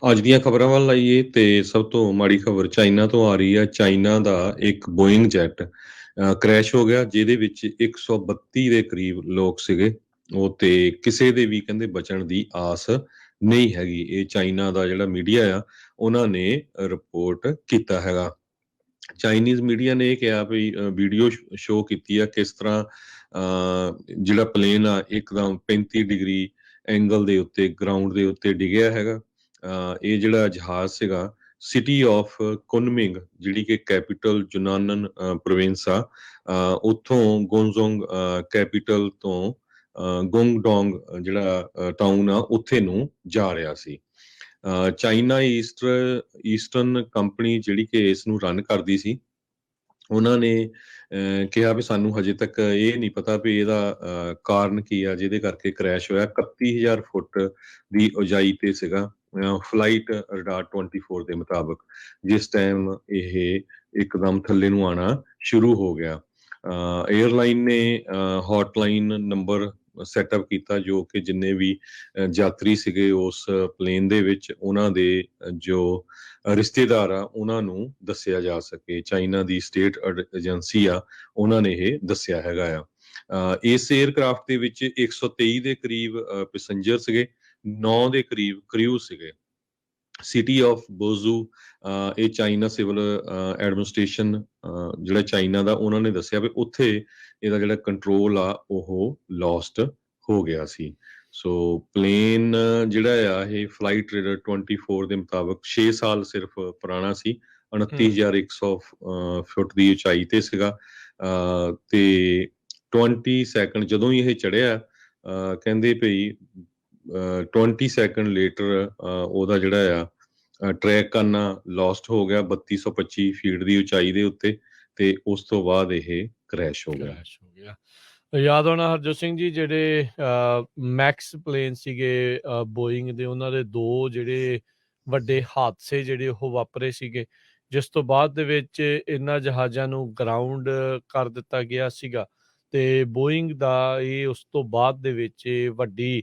ਅੱਜ ਦੀਆਂ ਖਬਰਾਂ ਵੱਲ ਆਈਏ ਤੇ ਸਭ ਤੋਂ ਮਾੜੀ ਖਬਰ ਚਾਈਨਾ ਤੋਂ ਆ ਰਹੀ ਹੈ। ਚਾਈਨਾ ਦਾ ਇੱਕ ਬੋਇੰਗ ਜੈਟ ਕ੍ਰੈਸ਼ ਹੋ ਗਿਆ, ਜਿਹਦੇ ਵਿੱਚ 132 ਦੇ ਕਰੀਬ ਲੋਕ ਸੀਗੇ। ਉਹ ਤੇ ਕਿਸੇ ਦੇ ਵੀ ਕਹਿੰਦੇ ਬਚਣ ਦੀ ਆਸ ਨਹੀਂ ਹੈਗੀ। ਇਹ ਚਾਈਨਾ ਦਾ ਜਿਹੜਾ ਮੀਡੀਆ ਆ, ਉਹਨਾਂ ਨੇ ਰਿਪੋਰਟ ਕੀਤਾ ਹੈਗਾ। ਚਾਈਨੀਜ਼ ਮੀਡੀਆ ਨੇ ਇਹ ਕਿਹਾ ਵੀ ਵੀਡੀਓ ਸ਼ੋ ਕੀਤੀ ਆ ਕਿਸ ਤਰ੍ਹਾਂ ਜਿਹੜਾ ਪਲੇਨ ਆ ਇੱਕਦਮ 35 ਡਿਗਰੀ ਐਂਗਲ ਦੇ ਉੱਤੇ ਗਰਾਊਂਡ ਦੇ ਉੱਤੇ ਡਿੱਗਿਆ ਹੈਗਾ। ਇਹ ਜਿਹੜਾ ਜਹਾਜ਼ ਸੀਗਾ ਸਿਟੀ ਆਫ ਕੁਨਮਿੰਗ, ਜਿਹੜੀ ਕਿ ਕੈਪੀਟਲ ਜੁਨਾਨਨ ਪ੍ਰੋਵਿੰਸ ਆ, ਉੱਥੋਂ ਗੋਂਜੋਂਗ ਕੈਪੀਟਲ ਤੋਂ ਗੋਂਗਡੋਂਗ ਜਿਹੜਾ ਟਾਊਨ ਆ ਉੱਥੇ ਨੂੰ ਜਾ ਰਿਹਾ ਸੀ। ਚਾਈਨਾ ਈਸਟਰਨ ਕੰਪਨੀ ਜਿਹੜੀ ਕਿ ਇਸ ਨੂੰ ਰਨ ਕਰਦੀ ਸੀ, ਉਹਨਾਂ ਨੇ ਕਿਹਾ ਵੀ ਸਾਨੂੰ ਹਜੇ ਤੱਕ ਇਹ ਨਹੀਂ ਪਤਾ ਵੀ ਇਹਦਾ ਕਾਰਨ ਕੀ ਆ ਜਿਹਦੇ ਕਰਕੇ ਕ੍ਰੈਸ਼ ਹੋਇਆ। 31,000 ਫੁੱਟ ਦੀ ਉਚਾਈ ਤੇ ਸੀਗਾ ਫਲਾਈਟ ਰਡਾਰ 24 ਦੇ ਮੁਤਾਬਕ, ਜਿਸ ਟਾਈਮ ਇਹ ਇੱਕਦਮ ਥੱਲੇ ਨੂੰ ਆਉਣਾ ਸ਼ੁਰੂ ਹੋ ਗਿਆ। 에ਅਰਲਾਈਨ ਨੇ ਹੌਟਲਾਈਨ ਨੰਬਰ ਸੈਟਅਪ ਕੀਤਾ, ਜੋ ਕਿ ਜਿੰਨੇ ਵੀ ਯਾਤਰੀ ਸੀਗੇ ਉਸ ਪਲੇਨ ਦੇ ਵਿੱਚ, ਉਹਨਾਂ ਦੇ ਜੋ ਰਿਸ਼ਤੇਦਾਰ ਆ ਉਹਨਾਂ ਨੂੰ ਦੱਸਿਆ ਜਾ ਸਕੇ। ਚਾਈਨਾ ਦੀ ਸਟੇਟ ਏਜੰਸੀ ਆ, ਉਹਨਾਂ ਨੇ ਇਹ ਦੱਸਿਆ ਹੈਗਾ ਆ। ਇਸ 에ਅਰਕ੍ਰਾਫਟ ਦੇ ਵਿੱਚ 123 ਦੇ ਕਰੀਬ ਪੈਸੇਂਜਰ ਸੀਗੇ, 9 ਦੇ ਕਰੀਬ ਕ੍ਰਿਊ ਸੀਗੇ। ਸਿਟੀ ਆਫ ਬੋਜ਼ੂ, ਇਹ ਚਾਈਨਾ ਸਿਵਲ ਐਡਮਿਨਿਸਟ੍ਰੇਸ਼ਨ ਜਿਹੜਾ ਚਾਈਨਾ ਦਾ, ਉਹਨਾਂ ਨੇ ਦੱਸਿਆ ਵੀ ਉੱਥੇ ਇਹਦਾ ਜਿਹੜਾ ਕੰਟਰੋਲ ਆ ਉਹ ਲੋਸਟ ਹੋ ਗਿਆ ਸੀ। ਸੋ ਪਲੇਨ ਜਿਹੜਾ ਆ ਇਹ ਫਲਾਈਟ ਰੇਡਰ 24 ਦੇ ਮੁਤਾਬਕ 6 ਸਾਲ ਸਿਰਫ ਪੁਰਾਣਾ ਸੀ। 29,100 ਫੁੱਟ ਦੀ ਉਚਾਈ ਤੇ ਸੀਗਾ। ਤੇ 20 ਸੈਕਿੰਡ ਜਦੋਂ ਹੀ ਇਹ ਚੜਿਆ, ਕਹਿੰਦੇ ਭਈ 20 ਸੈਕਿੰਡ ਲੇਟਰ ਉਹਦਾ ਜਿਹੜਾ ਆ ਟਰੈਕ ਕਰਨਾ ਲੋਸਟ ਹੋ ਗਿਆ 3225 ਫੀਟ ਦੀ ਉਚਾਈ ਦੇ ਉੱਤੇ, ਤੇ ਉਸ ਤੋਂ ਬਾਅਦ ਇਹ ਕ੍ਰੈਸ਼ ਹੋ ਗਿਆ। ਕ੍ਰੈਸ਼ ਹੋ ਗਿਆ। ਯਾਦ ਹੋਣਾ ਹਰਜੋਤ ਸਿੰਘ ਜੀ, ਜਿਹੜੇ ਮੈਕਸ ਪਲੇਨ ਸੀਗੇ ਬੋਇੰਗ ਦੇ, ਉਹਨਾਂ ਦੇ ਦੋ ਜਿਹੜੇ ਵੱਡੇ ਹਾਦਸੇ ਜਿਹੜੇ ਉਹ ਵਾਪਰੇ ਸੀਗੇ, ਜਿਸ ਤੋਂ ਬਾਅਦ ਦੇ ਵਿੱਚ ਇਹਨਾਂ ਜਹਾਜ਼ਾਂ ਨੂੰ ਗਰਾਊਂਡ ਕਰ ਦਿੱਤਾ ਗਿਆ ਸੀਗਾ। ਤੇ ਬੋਇੰਗ ਦਾ ਇਹ ਉਸ ਤੋਂ ਬਾਅਦ ਦੇ ਵਿੱਚ ਵੱਡੀ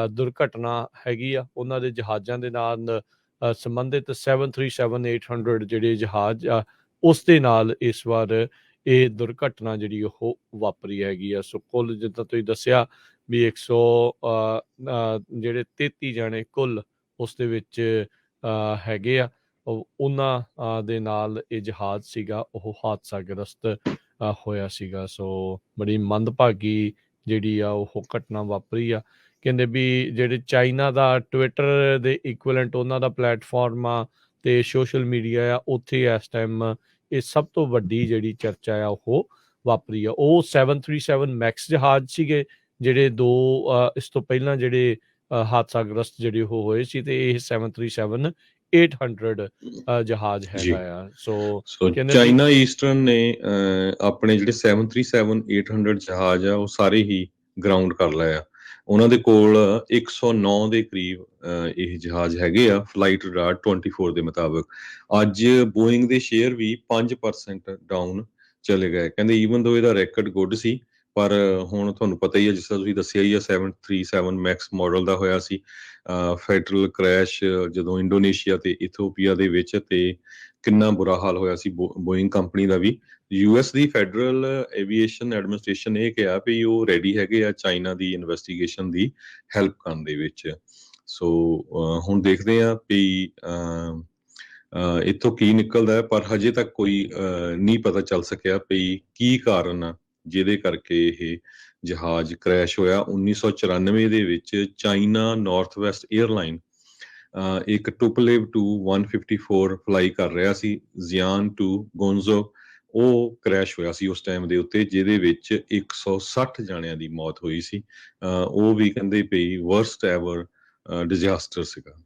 ਦੁਰਘਟਨਾ ਹੈਗੀ ਆ ਉਹਨਾਂ ਦੇ ਜਹਾਜ਼ਾਂ ਦੇ ਨਾਲ ਸੰਬੰਧਿਤ 737-800 ਜਿਹੜੇ ਜਹਾਜ਼ ਆ, ਉਸ ਦੇ ਨਾਲ ਇਸ ਵਾਰ ਇਹ ਦੁਰਘਟਨਾ ਜਿਹੜੀ ਉਹ ਵਾਪਰੀ ਹੈਗੀ ਆ। ਸੋ ਕੁੱਲ ਜਿੱਦਾਂ ਤੁਸੀਂ ਦੱਸਿਆ ਵੀ 100 ਜਿਹੜੇ 33 ਜਾਣੇ ਕੁੱਲ ਉਸ ਦੇ ਵਿੱਚ ਹੈਗੇ ਆ, ਉਹਨਾਂ ਦੇ ਨਾਲ ਇਹ ਜਹਾਜ਼ ਸੀਗਾ ਉਹ ਹਾਦਸਾਗ੍ਰਸਤ ਹੋਇਆ ਸੀਗਾ। ਸੋ ਬੜੀ ਮੰਦਭਾਗੀ ਜਿਹੜੀ ਆ ਉਹ ਘਟਨਾ ਵਾਪਰੀ ਆ। ਕਹਿੰਦੇ ਵੀ ਜਿਹੜੇ ਚਾਈਨਾ ਦਾ ਟਵਿੱਟਰ ਦੇ ਇਕੁਇਲੈਂਟ ਉਹਨਾਂ ਦਾ ਪਲੇਟਫਾਰਮ ਆ ਤੇ ਸੋਸ਼ਲ ਮੀਡੀਆ ਆ, ਉੱਥੇ ਇਸ ਟਾਈਮ ਇਹ ਸਭ ਤੋਂ ਵੱਡੀ ਜਿਹੜੀ ਚਰਚਾ ਆ ਉਹ ਵਾਪਰੀ ਆ। ਉਹ 737 ਮੈਕਸ ਜਹਾਜ਼ ਸੀਗੇ ਜਿਹੜੇ ਦੋ ਇਸ ਤੋਂ ਪਹਿਲਾਂ ਜਿਹੜੇ ਹਾਦਸਾਗ੍ਰਸਤ ਜਿਹੜੇ ਉਹ ਹੋਏ ਸੀ, ਤੇ ਇਹ 737-800 ਜਹਾਜ਼ ਹੈਗਾ ਆ। ਸੋ ਚਾਈਨਾ ਈਸਟਰਨ ਨੇ ਆਪਣੇ ਜਿਹੜੇ 737-800 ਜਹਾਜ਼ ਆ ਉਹ ਸਾਰੇ ਹੀ ਗਰਾਊਂਡ ਕਰ ਲਏ ਆ। ਉਹਨਾਂ ਦੇ ਕੋਲ 109 ਦੇ ਕਰੀਬ ਇਹ ਜਹਾਜ਼ ਹੈਗੇ ਆ ਫਲਾਈਟ ਰਡਾਰ 24 ਦੇ ਮੁਤਾਬਕ। ਅੱਜ ਬੋਇੰਗ ਦੇ ਸ਼ੇਅਰ ਵੀ 5% ਡਾਊਨ ਚਲੇ ਗਏ। ਕਹਿੰਦੇ ਈਵਨ ਦੋ ਇਹਦਾ ਰੈਕਡ ਗੁੱਡ ਸੀ, ਪਰ ਹੁਣ ਤੁਹਾਨੂੰ ਪਤਾ ਹੀ ਹੈ, ਜਿਸ ਤਰ੍ਹਾਂ ਤੁਸੀਂ ਦੱਸਿਆ ਹੀ ਆ, 737 ਮੈਕਸ ਮਾਡਲ ਦਾ ਹੋਇਆ ਸੀ ਫੈਡਰਲ ਕ੍ਰੈਸ਼ ਜਦੋਂ ਇੰਡੋਨੇਸ਼ੀਆ ਤੇ ਇਥੋਪੀਆ ਦੇ ਵਿੱਚ, ਤੇ ਕਿੰਨਾ ਬੁਰਾ ਹਾਲ ਹੋਇਆ ਸੀ ਬੋਇੰਗ ਕੰਪਨੀ ਦਾ ਵੀ। ਯੂਐਸ ਦੀ ਫੈਡਰਲ ਐਵੀਏਸ਼ਨ ਐਡਮਿਨਿਸਟ੍ਰੇਸ਼ਨ ਨੇ ਕਿਹਾ ਵੀ ਉਹ ਰੈਡੀ ਹੈਗੇ ਆ ਚਾਈਨਾ ਦੀ ਇਨਵੈਸਟੀਗੇਸ਼ਨ ਦੀ ਹੈਲਪ ਕਰਨ ਦੇ ਵਿੱਚ। ਸੋ ਹੁਣ ਦੇਖਦੇ ਆ ਵੀ ਇੱਥੋਂ ਕੀ ਨਿਕਲਦਾ ਹੈ, ਪਰ ਹਜੇ ਤੱਕ ਕੋਈ ਨਹੀਂ ਪਤਾ ਚੱਲ ਸਕਿਆ ਵੀ ਕੀ ਕਾਰਨ ਆ ਜਿਹਦੇ ਕਰਕੇ ਇਹ ਜਹਾਜ਼ ਕ੍ਰੈਸ਼ ਹੋਇਆ। 1994 ਦੇ ਵਿੱਚ ਚਾਈਨਾ ਨਾਰਥ ਵੈਸਟ 에ਅਰਲਾਈਨ ਇੱਕ ਟੁਪਲੇਵ ਟੂ 154 ਫਲਾਈ ਕਰ ਰਿਹਾ ਸੀ ਜ਼ਿਆਨ ਟੂ ਗੋਂਜ਼ੋ, ਉਹ ਕ੍ਰੈਸ਼ ਹੋਇਆ ਸੀ ਉਸ ਟਾਈਮ ਦੇ ਉੱਤੇ, ਜਿਹਦੇ ਵਿੱਚ 160 ਜਾਣਿਆਂ ਦੀ ਮੌਤ ਹੋਈ ਸੀ। ਉਹ ਵੀ ਕਹਿੰਦੇ ਪਈ ਵਰਸਟ ਐਵਰ ਡਿਜ਼ਾਸਟਰ ਸੀਗਾ।